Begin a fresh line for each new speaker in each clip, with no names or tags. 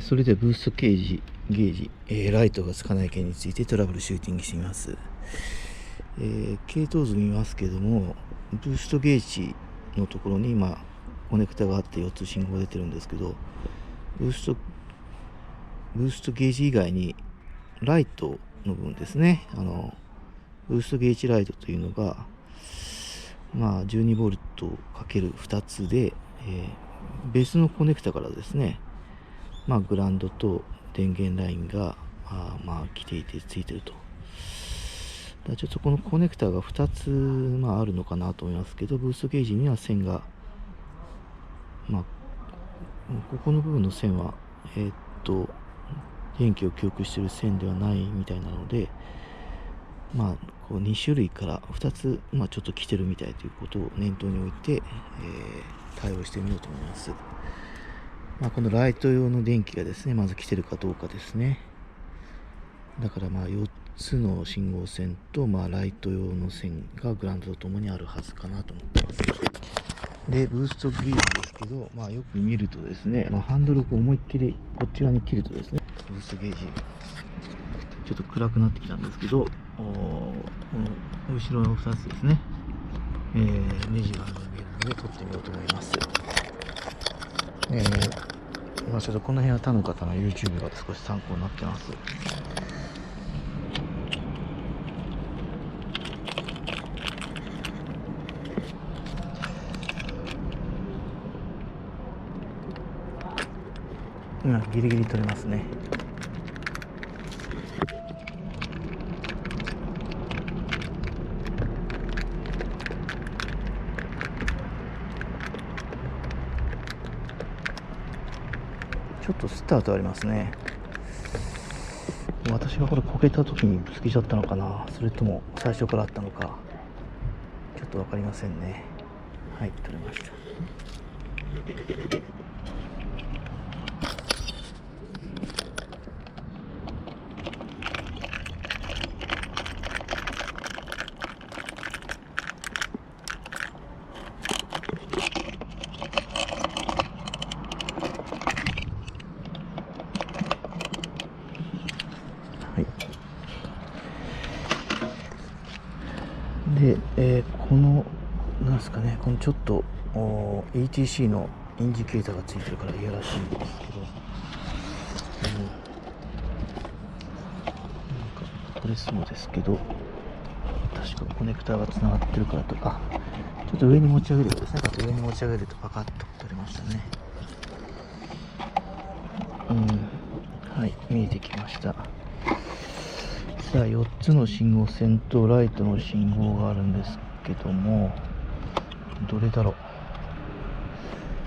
それでブーストゲージ、ライトがつかない件についてトラブルシューティングしてみます。系統図見ますけども、ブーストゲージのところに今コネクタがあって4つ信号が出てるんですけど、ブーストゲージ以外にライトの部分ですね、ブーストゲージライトというのが、12V かける2つで、別のコネクタからですね、グラウンドと電源ラインが来ていてついてると。ちょっとこのコネクタが2つあるのかなと思いますけど、ブーストゲージには線が、ここの部分の線は電気を供給している線ではないみたいなので、こう2種類から2つ、ちょっと来てるみたいということを念頭に置いて、対応してみようと思います。このライト用の電気がですね、まず来てるかどうかですね。だから4つの信号線と、ライト用の線がグラウンドとともにあるはずかなと思っています。で、ブーストゲージですけど、よく見るとですね、ハンドルを思いっきりこっち側に切るとですね、ブーストゲージ、ちょっと暗くなってきたんですけど、この後ろの2つですね、ネジがあるのが見えるので取ってみようと思います。ちょっとこの辺は他の方の YouTube が少し参考になってます。ギリギリ取れますね。ちょっとスタートありますね。私がこれこけた時にぶつけちゃったのかな、それとも最初からあったのかちょっと分かりませんね。はい、取れました。で、このなんですかね、このちょっとETC のインジケーターがついてるからいやらしいんですけど、これそうですけど、確かコネクターがつながってるからと、ちょっと上に持ち上げるとですね、上に持ち上げるとパカッと取れましたね。はい、見えてきました。さあ、4つの信号線とライトの信号があるんですけども、どれだろ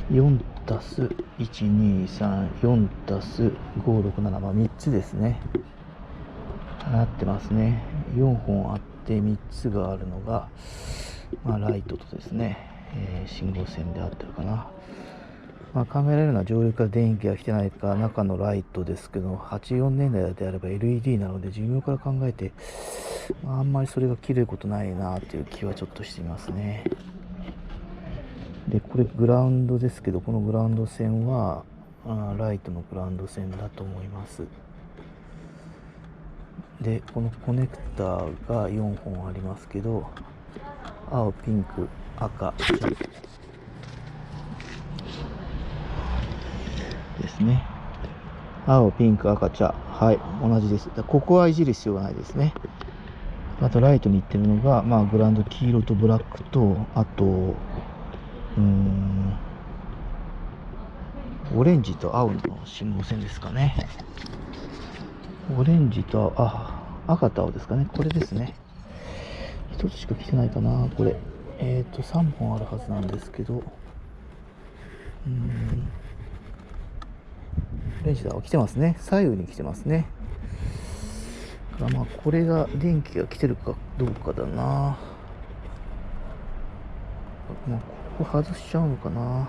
う。4たす123、4たす567、3つですね。なってますね。4本あって3つがあるのが、ライトとですね、信号線であってるかな。考えられるのは上流から電気が来てないか中のライトですけど、84年代であれば LED なので寿命から考えて、あんまりそれが切れることないなという気はちょっとしていますね。で、これグラウンドですけど、このグラウンド線はライトのグラウンド線だと思います。で、このコネクタが4本ありますけど、青、ピンク、赤ですね。青、ピンク、赤、茶、はい、同じです。ここはいじる必要がないですね。あとライトに行ってるのが、グラウンド黄色とブラックと、あとオレンジと青の信号線ですかね。オレンジと赤と青ですかね。これですね。1つしか来てないかな、これ。3本あるはずなんですけど、オレンジと青来てますね。左右に来てますね。これが電気が来てるかどうかだな。ここ外しちゃうのかな。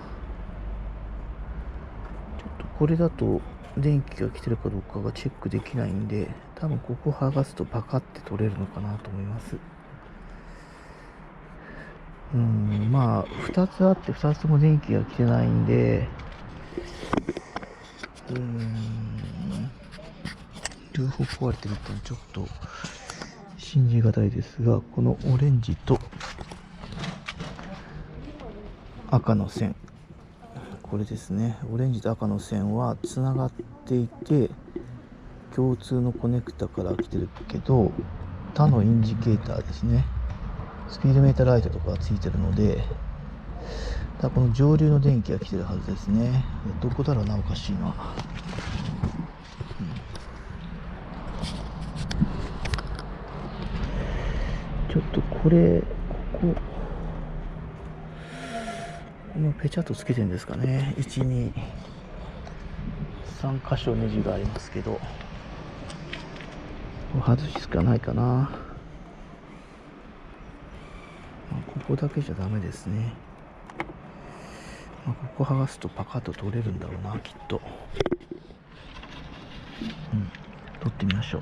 ちょっとこれだと電気が来てるかどうかがチェックできないんで、多分ここ剥がすとパカって取れるのかなと思います。2つあって2つとも電気が来てないんで、両方壊れてるってのはちょっと信じがたいですが、このオレンジと赤の線、これですね。オレンジと赤の線はつながっていて、共通のコネクタから来てるけど、他のインジケーターですね、スピードメーターライトとかがついてるので、この上流の電気が来てるはずですね。どこだろうな、おかしいな。ちょっとこれ、こ今ペチャッとつけてるんですかね。1、2、3箇所ネジがありますけど、外すしかないかな。ここだけじゃダメですね。ここ剥がすとパカッと取れるんだろうな、きっと。取ってみましょう。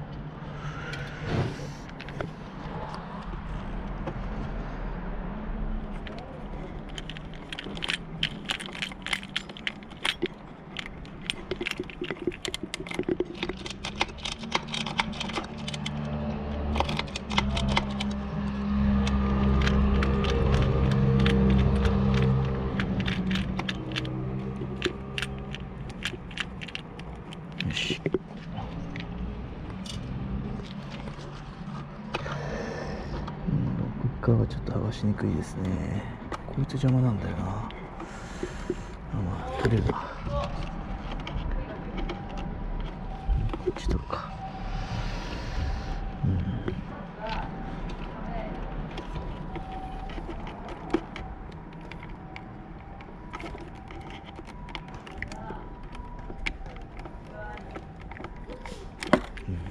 よし。ロッカーがちょっと剥がしにくいですね。こいつ邪魔なんだよな。取れるな。こっち取るか。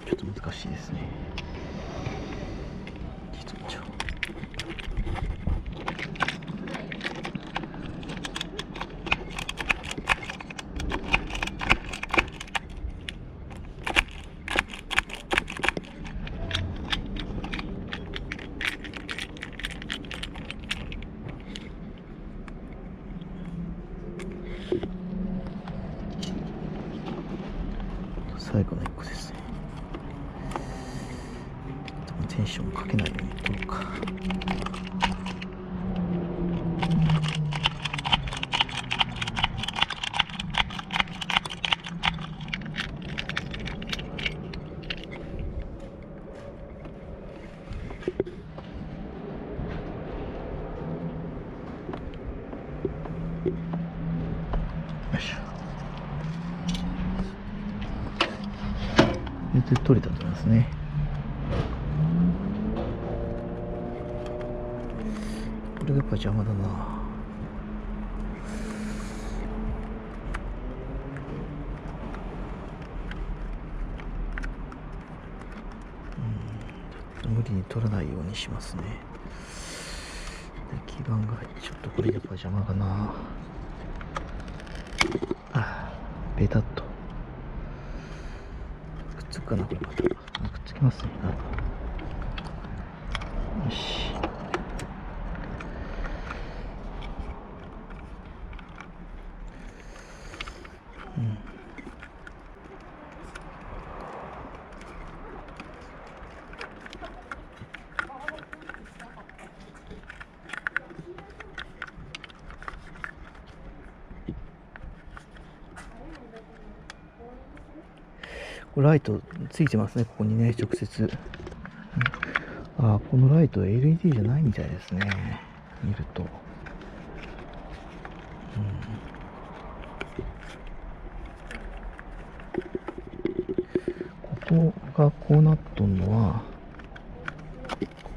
ちょっと難しいですね。最後の1個ですね。テンションかけないように取ろうか。よいしょ。で取れたと思いますね。これがやっぱ邪魔だな。ちょっと無理に取らないようにしますね。で基板がちょっとこれやっぱ邪魔かな。ベタっとくっつくかな、これまた。くっつきますね。よし。ライトついてますね、ここにね、直接。このライト LED じゃないみたいですね、見ると。ここがこうなっとんのは、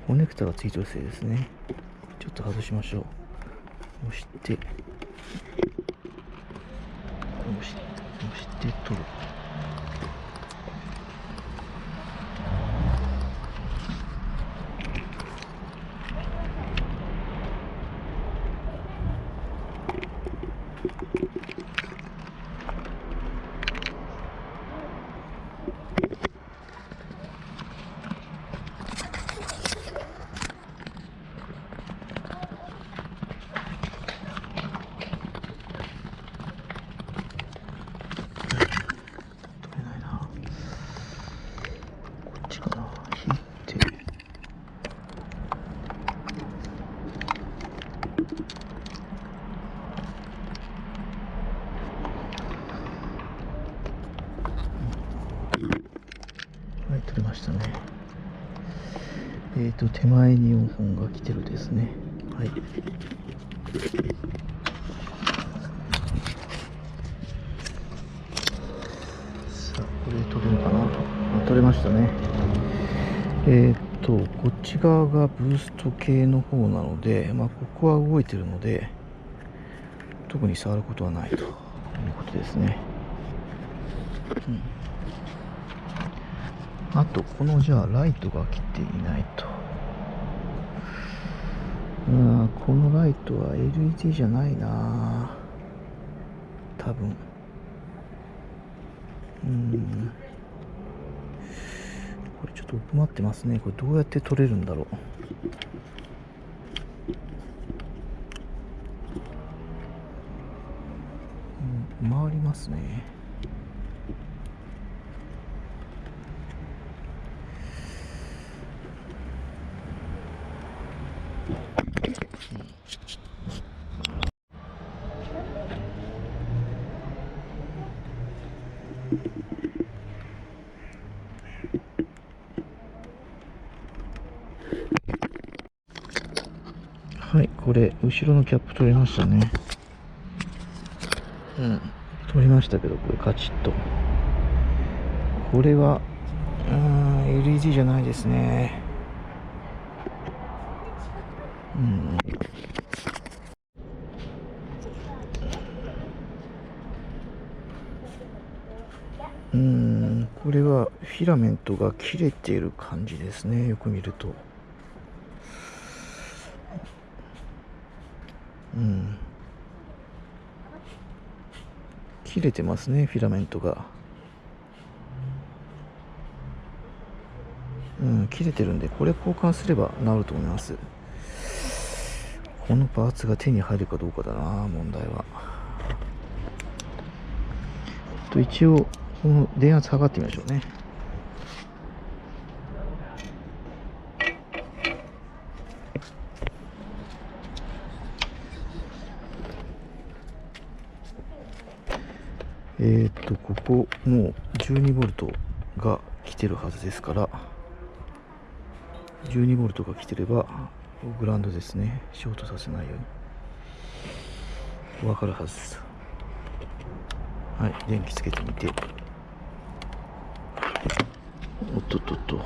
コネクタがついてるせいですね。ちょっと外しましょう。押して取る。取れましたね。手前に4本が来てるですね。はい。さあ、これ取れるかな。取れましたね。こっち側がブースト系の方なので、ここは動いてるので、特に触ることはないということですね。あと、このじゃあライトが来ていないと。このライトは LED じゃないな、多分。これちょっと奥まってますね。これどうやって撮れるんだろう。回りますね。はい、これ後ろのキャップ取れましたね。取りましたけど、これカチッと。これはLED じゃないですね。これはフィラメントが切れている感じですね。よく見ると。切れてますね、フィラメントが。切れてるんで、これ交換すれば治ると思います。このパーツが手に入るかどうかだな、問題は。一応、この電圧測ってみましょうね。ここもう12ボルトが来てるはずですから、12ボルトが来てればグラウンドですね、ショートさせないように分かるはずです。はい、電気つけてみて、おっとっとっと、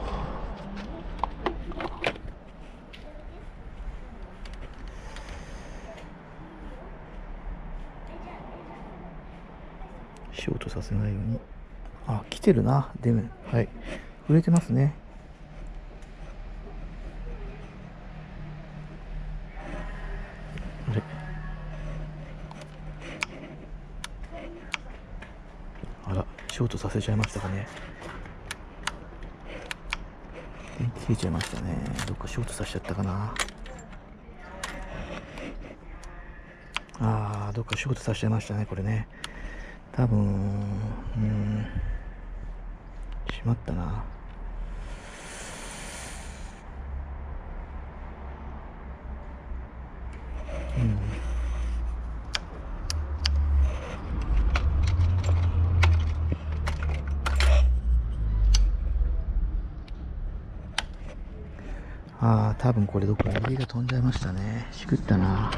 ショートさせないように。来てるな、でも、はい、触れてますね。ショートさせちゃいましたかね。電気切れちゃいましたね。どっかショートさせちゃったかな。どっかショートさせちゃいましたね、これね。多分、しまったな。多分これどっか指が飛んじゃいましたね。しくったな。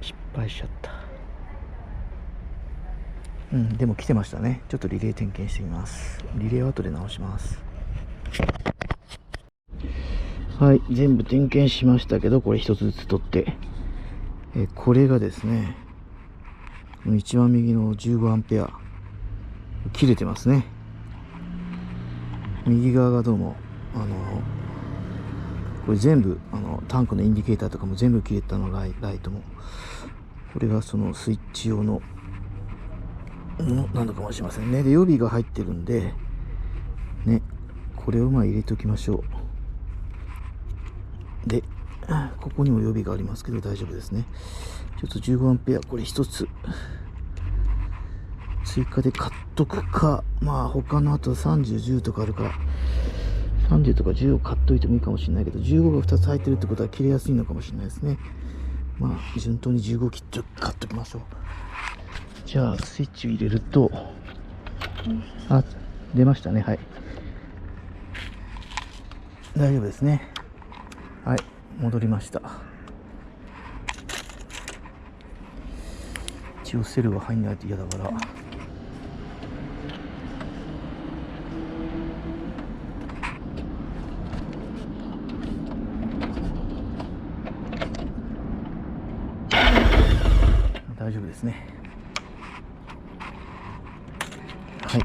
失敗しちゃった。でも来てましたね。ちょっとリレー点検してみます。リレーは後で直します。はい、全部点検しましたけど、これ一つずつ取って、これがですね、一番右の15アンペア切れてますね。右側がどうもこれ全部タンクのインディケーターとかも全部切れたの、ライトも。これがそのスイッチ用のものなのかもしれませんね。で、予備が入ってるんでね、これを入れておきましょう。で、ここにも予備がありますけど大丈夫ですね。ちょっと15アンペアこれ一つ追加で買っとくか、他のあと30、10とかあるから30とか10を買っといてもいいかもしれないけど、15が2つ入ってるってことは切れやすいのかもしれないですね。順当に15切って買っときましょう。じゃあスイッチを入れると、あ、出ましたね。はい、大丈夫ですね。はい、戻りました。一応セルが入んないと嫌だから、大丈夫ですね。はい。